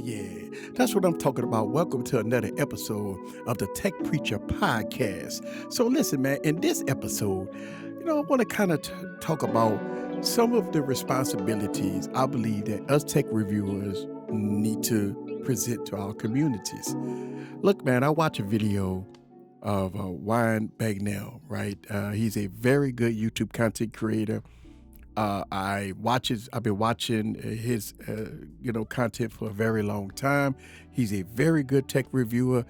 yeah. That's what I'm talking about. Welcome to another episode of the Tech Preacher Podcast. So, listen, man, in this episode, I want to kind of talk about some of the responsibilities I believe that us tech reviewers need to present to our communities. Look, man, I watch a video of Ryan Bagnell, right? He's a very good YouTube content creator. I've been watching his, content for a very long time. He's a very good tech reviewer.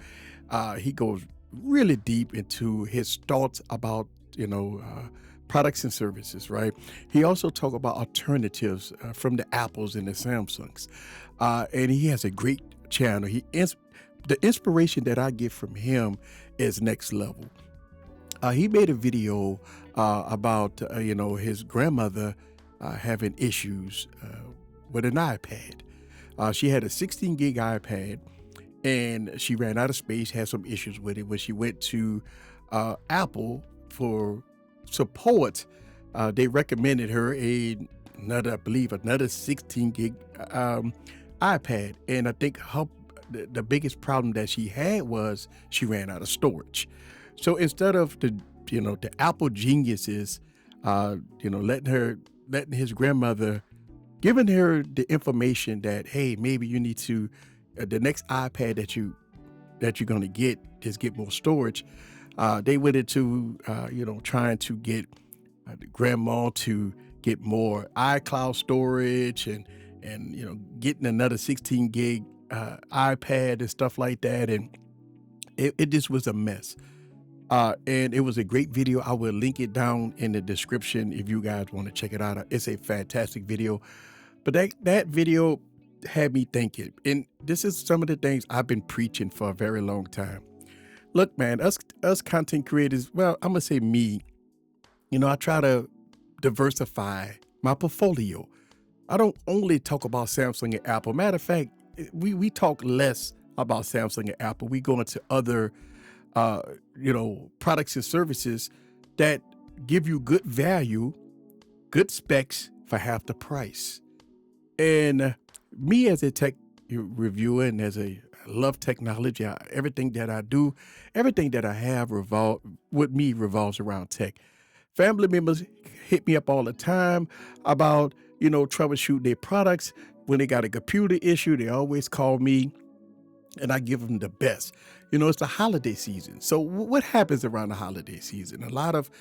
He goes really deep into his thoughts about, products and services, right? He also talk about alternatives from the Apples and the Samsungs. And he has a great channel. The inspiration that I get from him is next level. He made a video about, his grandmother having issues with an iPad. She had a 16 gig iPad and she ran out of space, had some issues with it. When she went to Apple for support, they recommended her another 16 gig iPad. And I think the biggest problem that she had was she ran out of storage. So instead of the Apple geniuses, letting his grandmother, giving her the information that, hey, maybe you need to, the next iPad that you're going to get is get more storage. They went into, trying to get the grandma to get more iCloud storage and getting another 16 gig iPad and stuff like that. And it just was a mess. And it was a great video. I will link it down in the description if you guys want to check it out. It's a fantastic video. But that video had me thinking. And this is some of the things I've been preaching for a very long time. Look, man, us content creators, well, I'm going to say me, I try to diversify my portfolio. I don't only talk about Samsung and Apple. Matter of fact, we talk less about Samsung and Apple. We go into other products and services that give you good value, good specs for half the price. And me as a tech reviewer and I love technology, everything that I do, everything that I have revolves around tech. Family members hit me up all the time about, troubleshooting their products. When they got a computer issue, they always call me and I give them the best. It's the holiday season. So what happens around the holiday season? A lot of,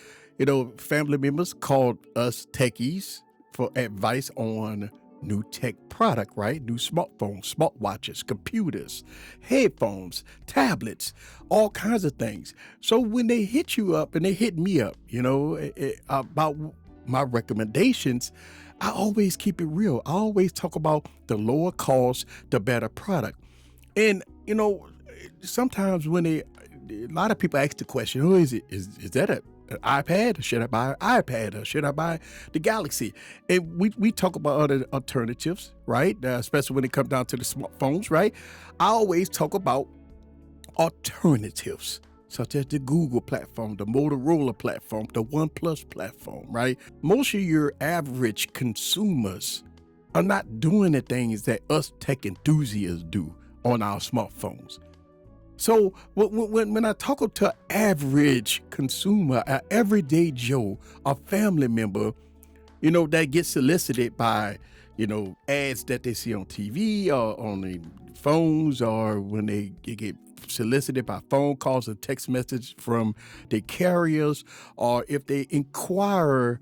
family members called us techies for advice on new tech product, right? New smartphones, smartwatches, computers, headphones, tablets, all kinds of things. So when they hit you up and they hit me up, about my recommendations, I always keep it real. I always talk about the lower cost, the better product. And, sometimes when a lot of people ask the question, who is it? Is that an iPad? Or should I buy an iPad? Or should I buy the Galaxy? And we talk about other alternatives, right? Especially when it comes down to the smartphones, right? I always talk about alternatives, such as the Google platform, the Motorola platform, the OnePlus platform, right? Most of your average consumers are not doing the things that us tech enthusiasts do on our smartphones. So when I talk to an average consumer, an everyday Joe, a family member, that gets solicited by, ads that they see on TV or on the phones, or when they get solicited by phone calls and text messages from the carriers, or if they inquire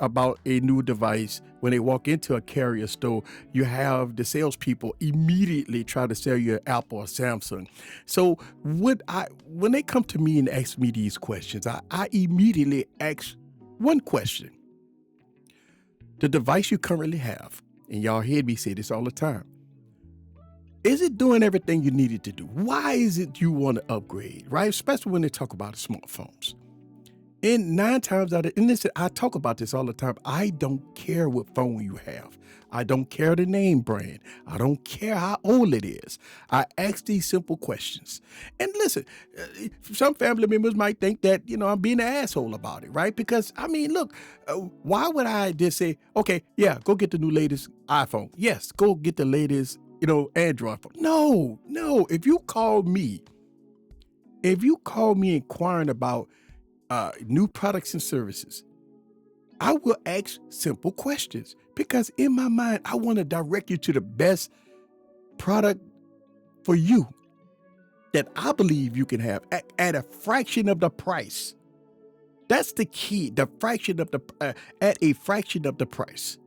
about a new device. When they walk into a carrier store, you have the salespeople immediately try to sell you an Apple or Samsung. So when they come to me and ask me these questions, I immediately ask one question. The device you currently have, and y'all hear me say this all the time, is it doing everything you need it to do? Why is it you want to upgrade, right? Especially when they talk about smartphones. And 9 times out of, and listen, I talk about this all the time. I don't care what phone you have. I don't care the name brand. I don't care how old it is. I ask these simple questions. And listen, some family members might think that, I'm being an asshole about it, right? Because, look, why would I just say, okay, yeah, go get the latest iPhone. Yes, go get the latest Android phone. No. If you call me inquiring about new products and services, I will ask simple questions because in my mind, I want to direct you to the best product for you that I believe you can have at a fraction of the price. That's the key, at a fraction of the price.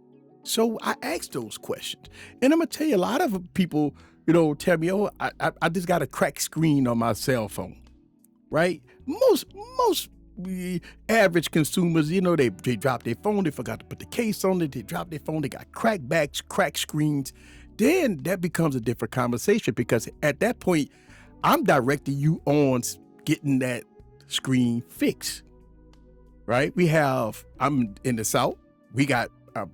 So I ask those questions. And I'm going to tell you, a lot of people, tell me, oh, I just got a cracked screen on my cell phone, right? Most average consumers, they dropped their phone, they forgot to put the case on it, they dropped their phone, they got cracked backs, cracked screens. Then that becomes a different conversation because at that point, I'm directing you on getting that screen fixed, right? I'm in the South, we got a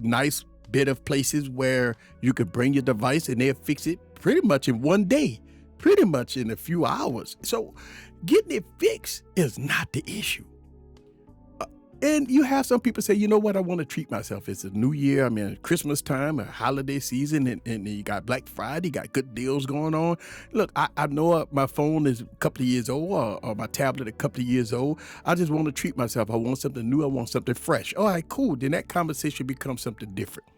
nice bit of places where you could bring your device and they'll fix it pretty much in one day, pretty much in a few hours. So getting it fixed is not the issue. And you have some people say, you know what, I want to treat myself. It's a new year. I mean, Christmas time, a holiday season, and you got Black Friday, you got good deals going on. Look, I know my phone is a couple of years old or my tablet a couple of years old. I just want to treat myself. I want something new. I want something fresh. All right, cool. Then that conversation becomes something different.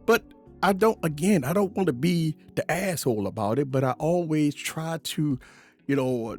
But I don't want to be the asshole about it, but I always try to,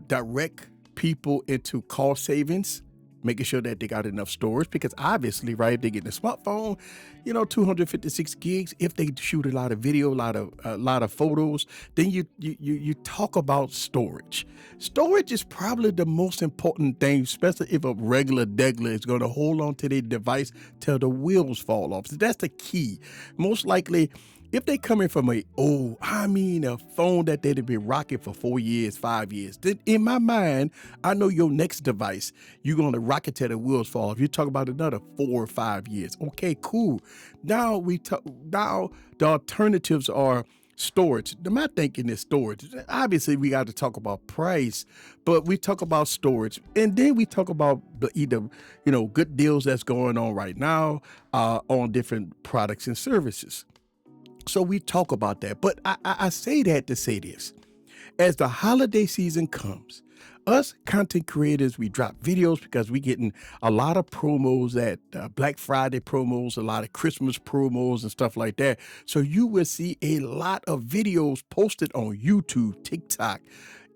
direct people into cost savings, making sure that they got enough storage, because obviously, right, if they get a smartphone, 256 gigs, if they shoot a lot of video, a lot of photos, then you talk about storage. Storage is probably the most important thing, especially if a regular degler is going to hold on to their device till the wheels fall off. So that's the key. Most likely, if they coming from a phone that they've been rocking for 4 years, 5 years, then in my mind, I know your next device, you're going to rock it till the wheels fall off. You talk about another 4 or 5 years. Okay, cool. Now the alternatives are storage. My thinking is storage. Obviously, we got to talk about price, but we talk about storage, and then we talk about either good deals that's going on right now on different products and services. So we talk about that. But I say that to say this. As the holiday season comes, us content creators, we drop videos because we getting a lot of promos at Black Friday promos, a lot of Christmas promos and stuff like that. So you will see a lot of videos posted on YouTube, TikTok,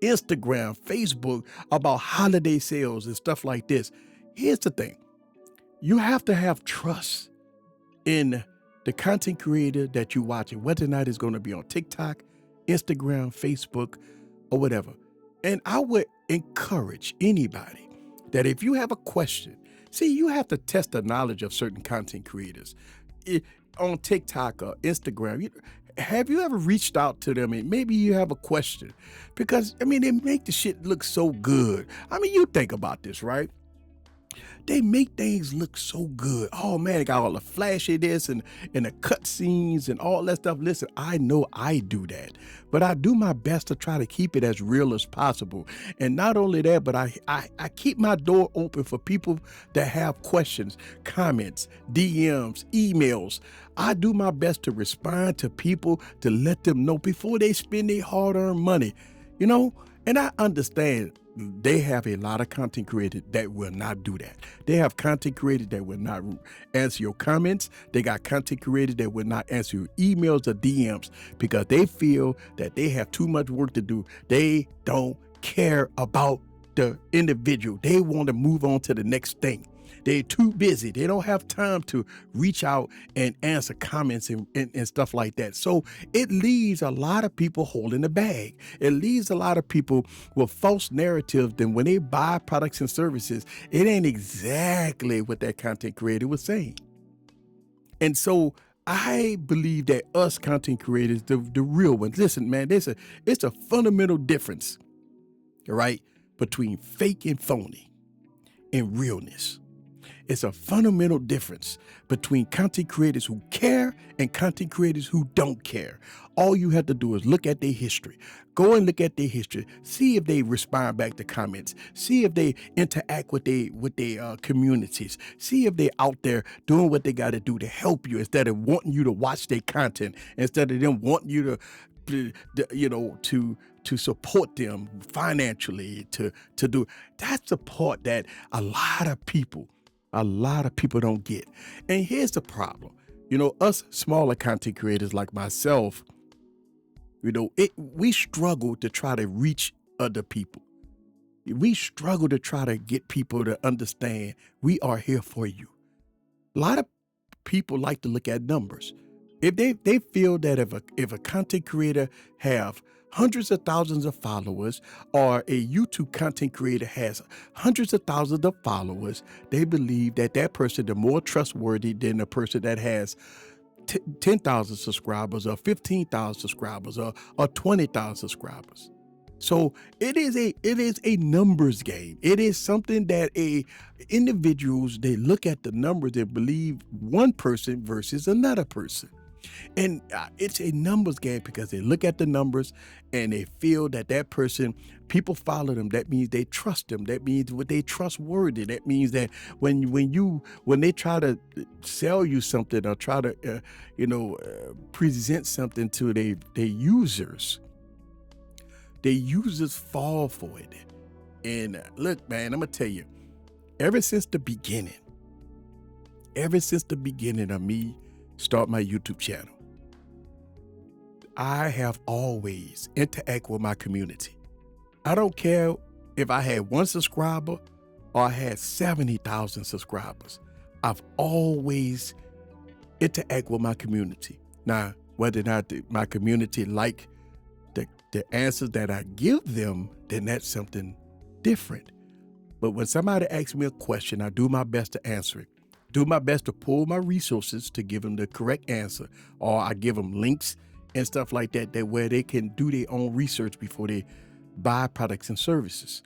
Instagram, Facebook about holiday sales and stuff like this. Here's the thing. You have to have trust in the content creator that you're watching, whether or not it's going to be on TikTok, Instagram, Facebook, or whatever. And I would encourage anybody that if you have a question, you have to test the knowledge of certain content creators on TikTok or Instagram. Have you ever reached out to them and maybe you have a question? Because, they make the shit look so good. You think about this, right? They make things look so good. Oh man, they got all the flashy this and the cut scenes and all that stuff. Listen, I know I do that, but I do my best to try to keep it as real as possible. And not only that, but I keep my door open for people that have questions, comments, DMs, emails. I do my best to respond to people to let them know before they spend their hard-earned money, and I understand they have a lot of content creators that will not do that. They have content creators that will not answer your comments. They got content creators that will not answer your emails or DMs because they feel that they have too much work to do. They don't care about the individual. They want to move on to the next thing. They're too busy. They don't have time to reach out and answer comments and stuff like that. So it leaves a lot of people holding the bag. It leaves a lot of people with false narratives. Then when they buy products and services, it ain't exactly what that content creator was saying. And so I believe that us content creators, the real ones, listen, man, it's a fundamental difference, right, between fake and phony and realness. It's a fundamental difference between content creators who care and content creators who don't care. All you have to do is look at their history. Go and look at their history. See if they respond back to comments. See if they interact with their communities. See if they're out there doing what they got to do to help you instead of wanting you to watch their content, instead of them wanting you to support them financially, to do. That's the part that a lot of people don't get. And here's the problem. Us smaller content creators like myself, we struggle to try to reach other people. We struggle to try to get people to understand we are here for you. A lot of people like to look at numbers. If they feel that if a content creator have hundreds of thousands of followers, or a YouTube content creator has hundreds of thousands of followers, they believe that person is more trustworthy than a person that has 10,000 subscribers or 15,000 subscribers or 20,000 subscribers. So it is a numbers game. It is something that individuals, they look at the numbers and believe one person versus another person. And it's a numbers game because they look at the numbers and they feel that person, people follow them. That means they trust them. That means they trustworthy. That means that when they try to sell you something or try to present something to their users, the users fall for it. And look, man, I'm gonna tell you, ever since the beginning of me start my YouTube channel, I have always interact with my community. I don't care if I had 1 subscriber or I had 70,000 subscribers. I've always interact with my community. Now, whether or not my community like the answers that I give them, then that's something different. But when somebody asks me a question, I do my best to answer it. Do my best to pull my resources to give them the correct answer, or I give them links and stuff like that where they can do their own research before they buy products and services.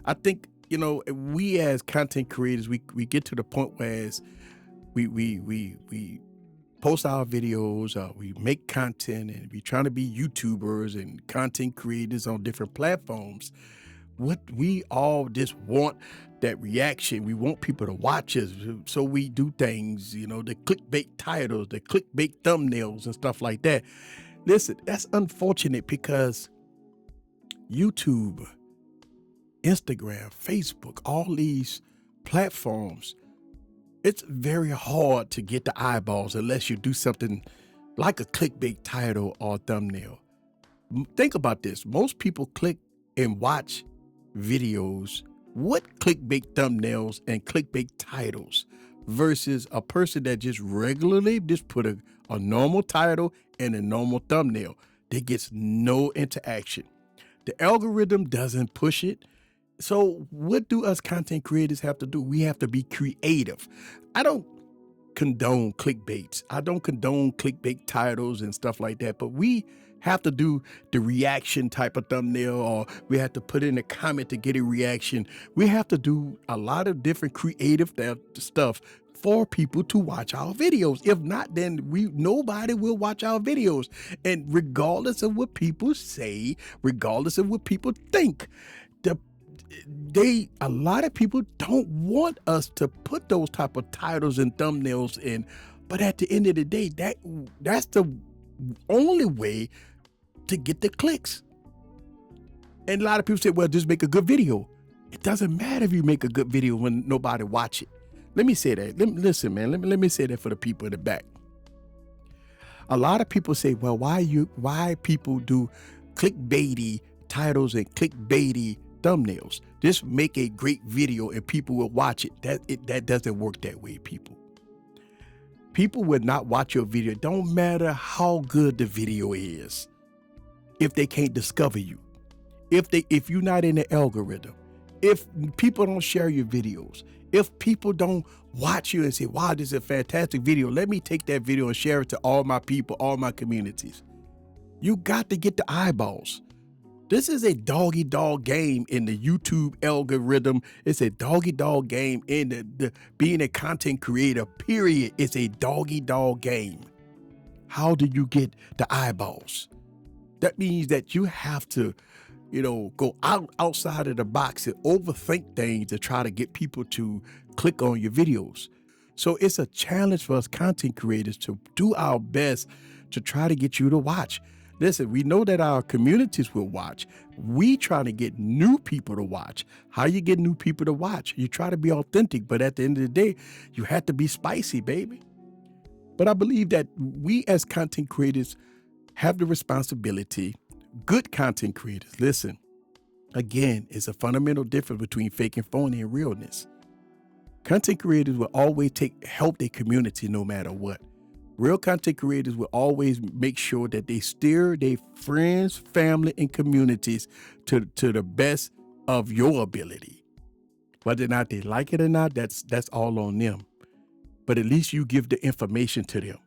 I think, we as content creators, we get to the point where we post our videos, we make content, and we trying to be YouTubers and content creators on different platforms. What we all just want that reaction. We want people to watch us. So we do things, the clickbait titles, the clickbait thumbnails and stuff like that. Listen, that's unfortunate because YouTube, Instagram, Facebook, all these platforms, it's very hard to get the eyeballs unless you do something like a clickbait title or thumbnail. Think about this. Most people click and watch videos with clickbait thumbnails and clickbait titles versus a person that just regularly just put a normal title and a normal thumbnail that gets no interaction. The algorithm doesn't push it. So what do us content creators have to do? We have to be creative. I don't condone clickbaits. I don't condone clickbait titles and stuff like that, but we have to do the reaction type of thumbnail, or we have to put in a comment to get a reaction. We have to do a lot of different creative stuff for people to watch our videos. If not, then nobody will watch our videos. And regardless of what people say, regardless of what people think, a lot of people don't want us to put those type of titles and thumbnails in. But at the end of the day, that's the only way to get the clicks. And a lot of people say, well, just make a good video. It doesn't matter if you make a good video when nobody watch it. Let me say that. Listen, man, let me say that for the people in the back. A lot of people say, well, why people do clickbaity titles and clickbaity thumbnails? Just make a great video and people will watch it. That doesn't work that way, people. People will not watch your video. Don't matter how good the video is if they can't discover you. If you're not in the algorithm, if people don't share your videos, if people don't watch you and say, wow, this is a fantastic video, let me take that video and share it to all my people, all my communities. You got to get the eyeballs. This is a doggy dog game in the YouTube algorithm. It's a doggy dog game in the being a content creator, period. It's a doggy dog game. How do you get the eyeballs? That means that you have to, go outside of the box and overthink things to try to get people to click on your videos. So it's a challenge for us content creators to do our best to try to get you to watch. Listen, we know that our communities will watch. We try to get new people to watch. How you get new people to watch? You try to be authentic, but at the end of the day, you have to be spicy, baby. But I believe that we as content creators have the responsibility, good content creators, listen, again, it's a fundamental difference between fake and phony and realness. Content creators will always help their community no matter what. Real content creators will always make sure that they steer their friends, family, and communities to the best of your ability. Whether or not they like it or not, that's all on them. But at least you give the information to them.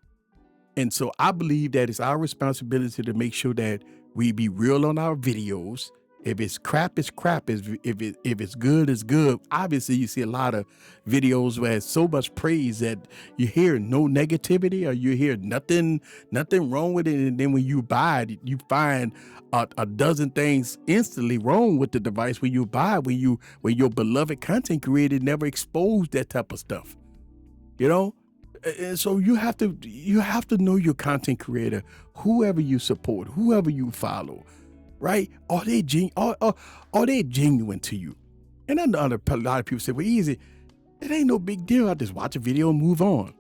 And so I believe that it's our responsibility to make sure that we be real on our videos. If it's crap, it's crap. If it's good, it's good. Obviously, you see a lot of videos where it's so much praise that you hear no negativity or you hear nothing wrong with it. And then when you buy it, you find a dozen things instantly wrong with the device when you buy it, when your beloved content creator never exposed that type of stuff. And so you have to know your content creator, whoever you support, whoever you follow. Right? Are they genuine to you? And I know a lot of people say, well, easy, it ain't no big deal. I just watch a video and move on.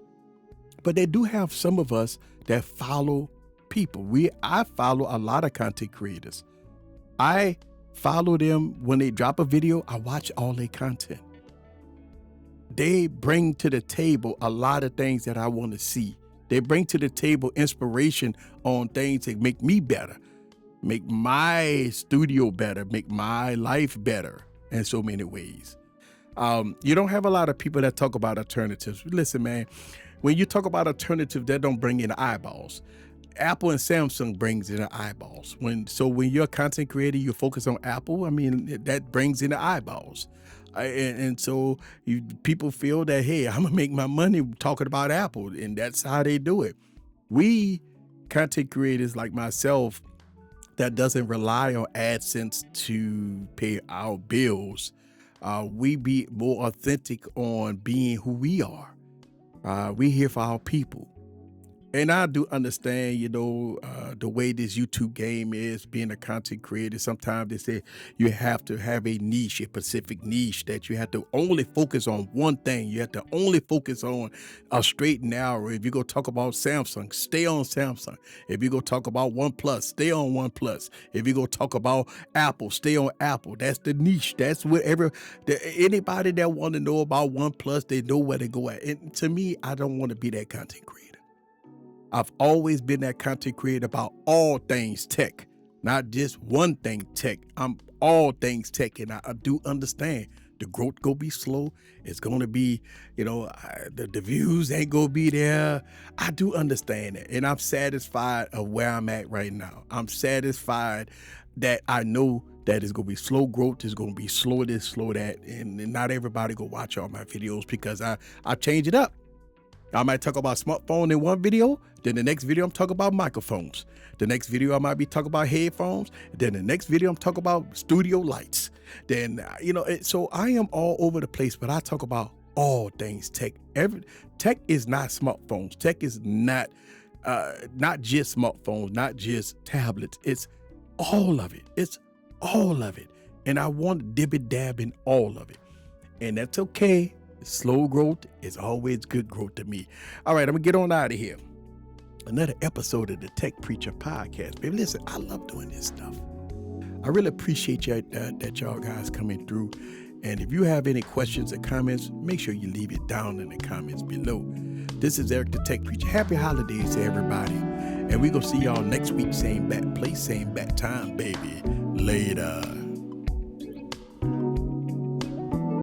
But they do have some of us that follow people. I follow a lot of content creators. I follow them when they drop a video. I watch all their content. They bring to the table a lot of things that I want to see. They bring to the table inspiration on things that make me better, make my studio better, make my life better in so many ways. You don't have a lot of people that talk about alternatives. Listen, man, when you talk about alternatives, that don't bring in the eyeballs. Apple and Samsung brings in the eyeballs. When you're a content creator, you focus on Apple, that brings in the eyeballs. And so people feel that, hey, I'm gonna make my money talking about Apple, and that's how they do it. We content creators like myself that doesn't rely on AdSense to pay our bills, we be more authentic on being who we are. We here for our people. And I do understand, the way this YouTube game is, being a content creator. Sometimes they say you have to have a niche, a specific niche, that you have to only focus on one thing. You have to only focus on a straight and narrow. If you go talk about Samsung, stay on Samsung. If you go talk about OnePlus, stay on OnePlus. If you go talk about Apple, stay on Apple. That's the niche. That's whatever. Anybody that want to know about OnePlus, they know where to go at. And to me, I don't want to be that content creator. I've always been that content creator about all things tech, not just one thing tech. I'm all things tech, and I do understand the growth gonna be slow. It's gonna be, the views ain't gonna be there. I do understand it, and I'm satisfied of where I'm at right now. I'm satisfied that I know that it's gonna be slow growth. It's gonna be slow this, slow that, and not everybody gonna watch all my videos because I change it up. I might talk about smartphone in one video, then the next video I'm talking about microphones. The next video I might be talking about headphones. Then the next video I'm talking about studio lights. Then, so I am all over the place, but I talk about all things tech. Tech is not smartphones. Tech is not just smartphones, not just tablets. It's all of it. It's all of it. And I want to dib and dab in all of it. And that's okay. Slow growth is always good growth to me. All right, I'm gonna get on out of here. Another episode of the Tech Preacher Podcast. Baby, listen, I love doing this stuff. I really appreciate that y'all guys coming through. And if you have any questions or comments, make sure you leave it down in the comments below. This is Eric the Tech Preacher. Happy holidays to everybody. And we're gonna see y'all next week, same bat place, same bat time, baby. Later.